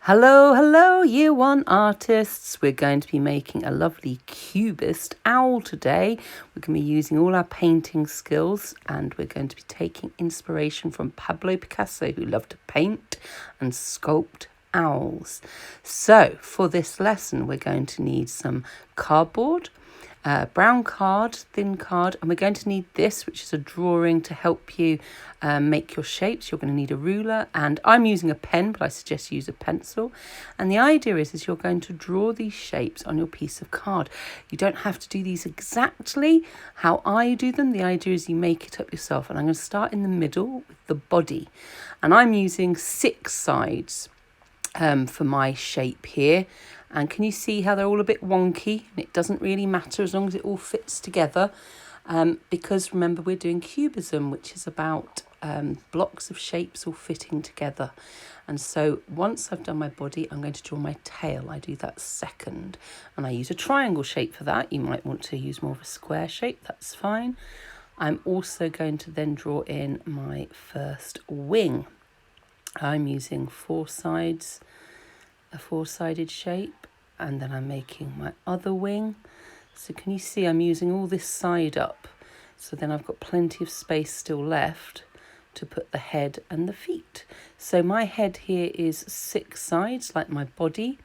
Hello, hello, year one artists. We're going to be making a lovely cubist owl today. We're going to be using all our painting skills and we're going to be taking inspiration from Pablo Picasso, who loved to paint and sculpt owls. So for this lesson, we're going to need some cardboard, brown card, thin card, and we're going to need this, which is a drawing to help you make your shapes. You're going to need a ruler, and I'm using a pen, but I suggest you use a pencil. And the idea is you're going to draw these shapes on your piece of card. You don't have to do these exactly how I do them. The idea is you make it up yourself, and I'm going to start in the middle with the body, and I'm using 6 sides for my shape here. And can you see how they're all a bit wonky? And it doesn't really matter as long as it all fits together, because remember, we're doing cubism, which is about blocks of shapes all fitting together. And so once I've done my body, I'm going to draw my tail. I do that second, and I use a triangle shape for that. You might want to use more of a square shape, that's fine. I'm also going to then draw in my first wing. I'm using 4 sides, a 4-sided shape, and then I'm making my other wing. So can you see I'm using all this side up, so then I've got plenty of space still left to put the head and the feet. So my head here is 6 sides like my body,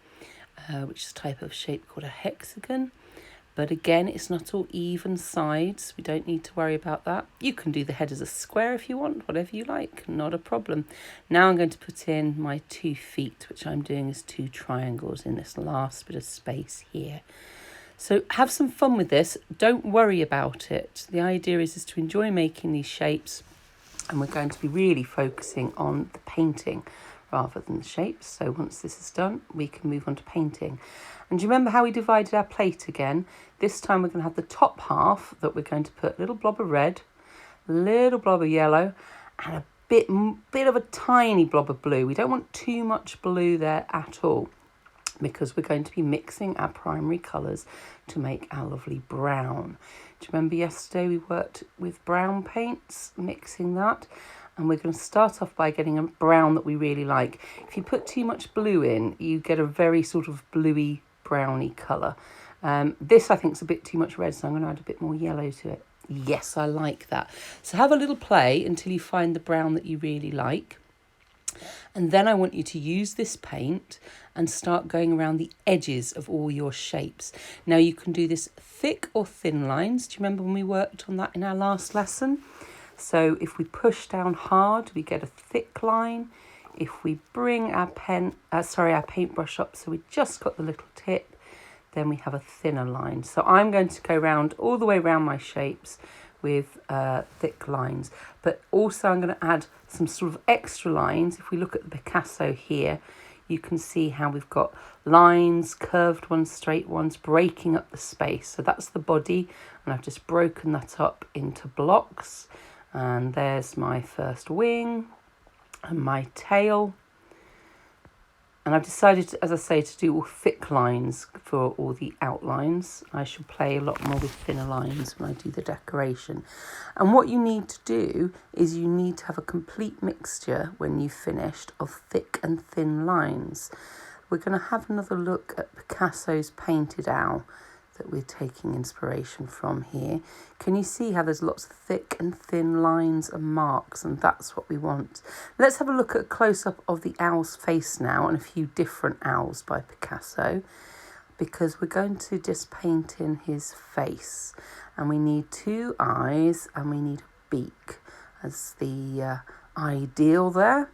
which is a type of shape called a hexagon. But again, it's not all even sides. We don't need to worry about that. You can do the head as a square if you want, whatever you like, not a problem. Now I'm going to put in my 2 feet, which I'm doing as 2 triangles in this last bit of space here. So have some fun with this. Don't worry about it. The idea is to enjoy making these shapes, and we're going to be really focusing on the painting rather than the shapes. So once this is done, we can move on to painting. And do you remember how we divided our plate again? This time we're going to have the top half that we're going to put a little blob of red, a little blob of yellow, and a bit of a tiny blob of blue. We don't want too much blue there at all, because we're going to be mixing our primary colours to make our lovely brown. Do you remember yesterday we worked with brown paints, mixing that? And we're going to start off by getting a brown that we really like. If you put too much blue in, you get a very sort of bluey, browny colour. This I think is a bit too much red, so I'm going to add a bit more yellow to it. Yes, I like that. So have a little play until you find the brown that you really like. And then I want you to use this paint and start going around the edges of all your shapes. Now you can do this thick or thin lines. Do you remember when we worked on that in our last lesson? So if we push down hard, we get a thick line. If we bring our paintbrush up so we just got the little tip, then we have a thinner line. So I'm going to go round all the way around my shapes with thick lines. But also I'm going to add some sort of extra lines. If we look at the Picasso here, you can see how we've got lines, curved ones, straight ones, breaking up the space. So that's the body, and I've just broken that up into blocks. And there's my first wing and my tail. And I've decided, as I say, to do all thick lines for all the outlines. I should play a lot more with thinner lines when I do the decoration. And what you need to do is you need to have a complete mixture when you've finished of thick and thin lines. We're going to have another look at Picasso's painted owl that we're taking inspiration from here. Can you see how there's lots of thick and thin lines and marks, and that's what we want. Let's have a look at a close-up of the owl's face now, and a few different owls by Picasso, because we're going to just paint in his face, and we need 2 eyes and we need a beak as the ideal there.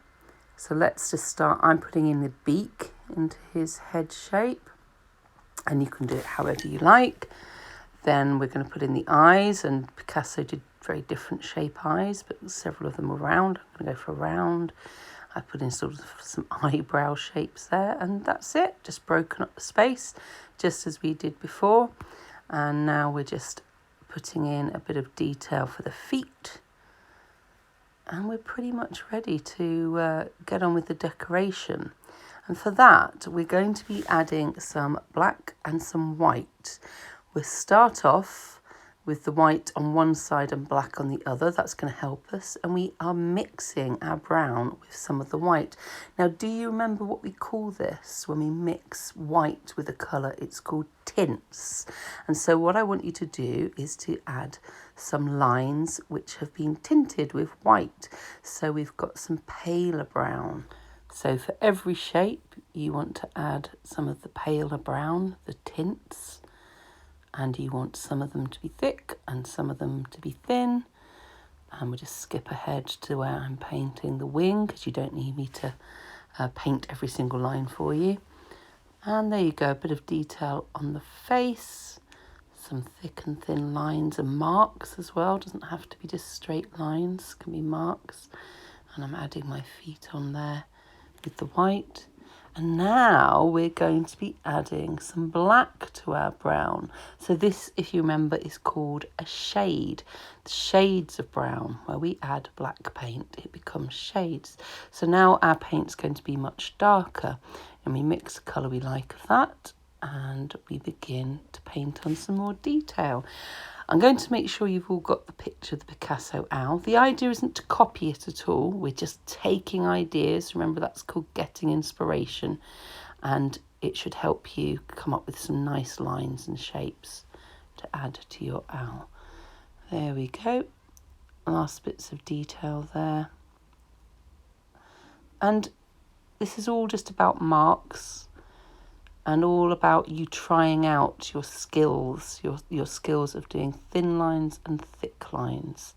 So let's just start. I'm putting in the beak into his head shape, and you can do it however you like. Then we're going to put in the eyes, and Picasso did very different shape eyes, but several of them were round. I'm going to go for round. I put in sort of some eyebrow shapes there, and that's it. Just broken up the space, just as we did before. And now we're just putting in a bit of detail for the feet. And we're pretty much ready to get on with the decoration. And for that, we're going to be adding some black and some white. We'll start off with the white on one side and black on the other. That's going to help us. And we are mixing our brown with some of the white. Now, do you remember what we call this when we mix white with a colour? It's called tints. And so what I want you to do is to add some lines which have been tinted with white. So we've got some paler brown. So for every shape, you want to add some of the paler brown, the tints. And you want some of them to be thick and some of them to be thin. And we'll just skip ahead to where I'm painting the wing, because you don't need me to paint every single line for you. And there you go, a bit of detail on the face, some thick and thin lines and marks as well. Doesn't have to be just straight lines, can be marks. And I'm adding my feet on there with the white. And now we're going to be adding some black to our brown. So this, if you remember, is called a shade. The shades of brown, where we add black paint, it becomes shades. So now our paint's going to be much darker. And we mix the colour we like of that. And we begin to paint on some more detail. I'm going to make sure you've all got the picture of the Picasso owl. The idea isn't to copy it at all. We're just taking ideas. Remember, that's called getting inspiration. And it should help you come up with some nice lines and shapes to add to your owl. There we go. Last bits of detail there. And this is all just about marks. And all about you trying out your skills, your skills of doing thin lines and thick lines.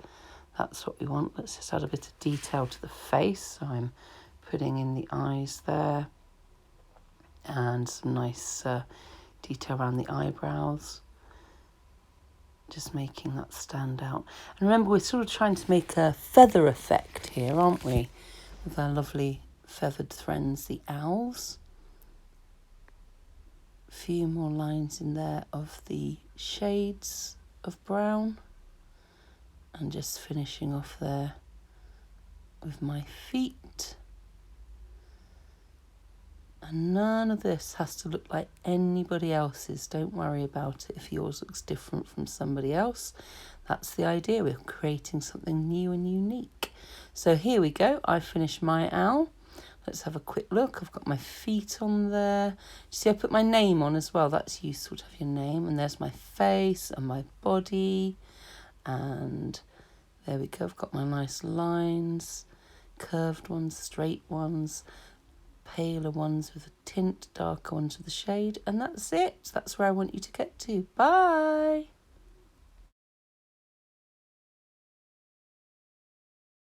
That's what we want. Let's just add a bit of detail to the face. So I'm putting in the eyes there. And some nice detail around the eyebrows. Just making that stand out. And remember, we're sort of trying to make a feather effect here, aren't we? With our lovely feathered friends, the owls. Few more lines in there of the shades of brown, and just finishing off there with my feet. And none of this has to look like anybody else's. Don't worry about it if yours looks different from somebody else. That's the idea. We're creating something new and unique. So here we go. I finished my owl. Let's have a quick look. I've got my feet on there. See, I put my name on as well. That's useful to have your name. And there's my face and my body. And there we go. I've got my nice lines. Curved ones, straight ones, paler ones with a tint, darker ones with a shade. And that's it. That's where I want you to get to. Bye.